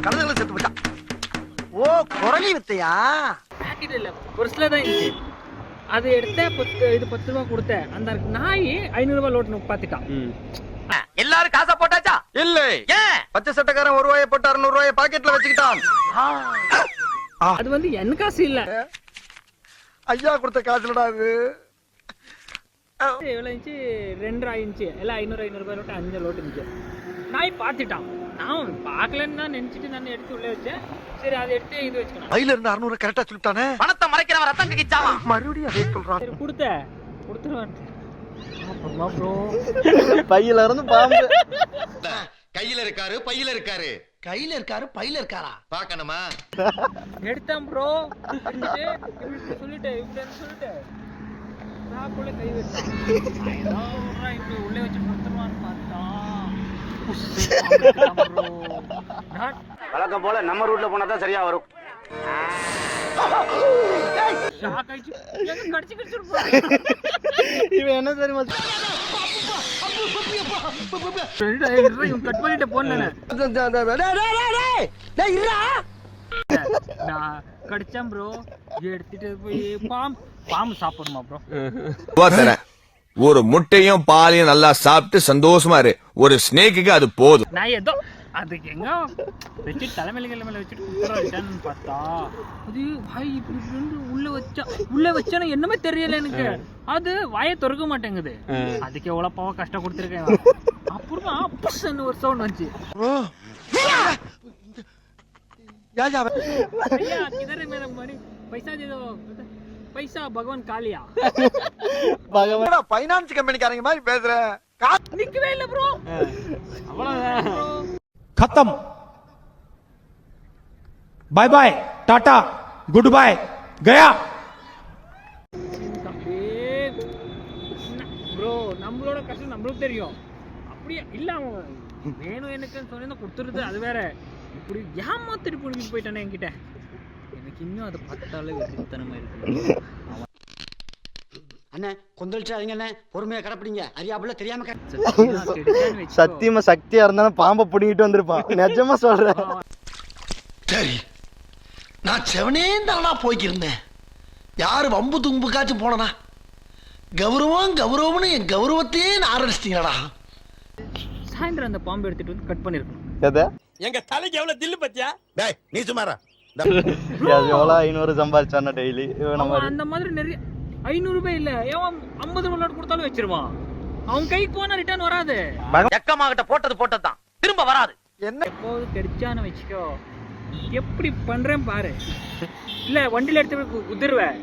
கழுதுகளை செத்து போச்சான். ஓ குரலி வித்தையா? பாக்கெட் இல்ல ஒரு சில தான் இருந்துச்சு. அது எடுத்த 10 ரூபா கொடுத்தேன். அந்த நாய் 500 ரூபாய் நோட்டு பாத்துட்டான். எல்லாரும் காசா போட்டாச்சா? இல்ல. ஏன்? பச்சை சட்டக்காரன் 1 ரூபாயை போட்டு 600 ரூபாயை பாக்கெட்ல வச்சுக்கிட்டான். அது வந்து என் காசு இல்ல, ஐயா கொடுத்த காசுலடா அது. எவ்வளவு இருந்துச்சு? 2 ஆயிடுச்சு. எல்லாம் 500 ரூபாய் நோட்டு 5 நோட்டு இருந்துச்சு. நாய் பாத்துட்டான். நான் பாக்கலன்னு தான் நினைச்சிட்டு நான் எடுத்து உள்ள வச்சேன். சரி அதை எடுத்து இது வச்சுக்கணும். கையில இருந்து 600 கரெக்டா சொல்லிட்டானே. பணத்தை மறைக்கிறவன் ரத்தம் கிச்சாவா? மறுபடியும் அதே சொல்றான். சரி கொடுத்துருவான். ப்ரோ பையில இருந்து பாம்பு. கையில இருக்காரு பையில இருக்காரு. கையில இருக்காரு பையில இருக்காரா? பாக்கணுமா? எடுத்தேன் ப்ரோ. சொல்லிட்டேன் நான் கூட கை வச்சேன். இப்படி உள்ளே வச்சு கொடுத்துருவான்னு பார்த்தா வழக்கம் போல நம்ம ரூட்ல போனா தான் சரியா வரும். இவன் என்ன தெரியுமா கட் பண்ணிட்டு போனேன். கடிச்சேன் ப்ரோ. எடுத்துட்டு போய் பாம்பு சாப்பிடுமா ப்ரோ? ஒரு முட்டையும் பாலையும் நல்லா சாப்பிட்டு சந்தோஷமா இரு. ஒரு ஸ்னேக்கு அது போதும். நான் ஏதோ அதுக்கு எங்க வச்சு தலைமையில வச்சுட்டு குடுத்துறான்னு பார்த்தா அது வாய் இப்படி உள்ள வச்சானு என்னமே தெரியல எனக்கு. அது வாயை திறக்க மாட்டேங்குது. அதுக்கு எவ்வளவு பாவம் கஷ்டம் கொடுத்துருக்கேன். அப்புறமா புஷ்ன்னு ஒரு சவுண்ட் வந்துச்சு. பைசா பகவான் காலியா? பகவான் பைனான்ஸ் கம்பெனிக்காரங்க மாதிரி பேசுற. நிக்கவே இல்ல ப்ரோ. அவ்வளவுதான். खत्म. Bye bye tata goodbye गया. ப்ரோ நம்மளோட கஷ்டம் நம்மளுக்கு தெரியும். அப்படியே இல்ல அவன் வேணும் எனக்கு சொன்னா கொடுத்துருது. அது வேற இப்படி ஏமாத்திட்டு புடிக்கிட்டு போயிட்டானே என்கிட்ட. எனக்கு இன்னும் அதை பார்த்தாலே வெறித்தனமா இருக்கு. அண்ணே கொந்தளிச்சாதீங்க அண்ணே, பொறுமையா கடப்பிடிங்க. அறியாப்புல தெரியாம சத்தியமா சக்தியா இருந்தாலும் பாம்பை புடிங்கிட்டு வந்திருப்பான். நிஜமா சொல்றேன். சரி நான் செவனேந்தானா போய்க்கிருந்தேன். யாரு வம்பு தும்புக்காச்சும் போனனா? கௌரவம்னு என் கௌரவத்தையே ஆரம்பிச்சிட்டீங்களா? சாயந்தரம் அந்த பாம்பு எடுத்துட்டு வந்து கட் பண்ணிருக்கணும். எதை? எங்க தலைக்கு எவ்வளவு தில்லு பத்தியா? டேய் நீ சும்மாரா. எவ்வளவு 500 சம்பாதிச்சானா டெய்லி? அந்த மாதிரி நிறைய 500 ரூபாய் இல்ல, ஏன் 50 ரூபாய் கொடுத்தாலும் வச்சிருவான். அவன் கைக்கு போனா ரிட்டர்ன் வராது. எக்கமாகிட்ட போட்டதுதான் திரும்ப வராது. என்ன எப்போது கிடைச்சான்னு வச்சுக்கோ. எப்படி பண்றேன் பாரு. இல்ல வண்டியில எடுத்து போய் குதிருவேன்.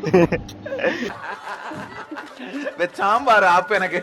சாம்பார் ஆப் எனக்கு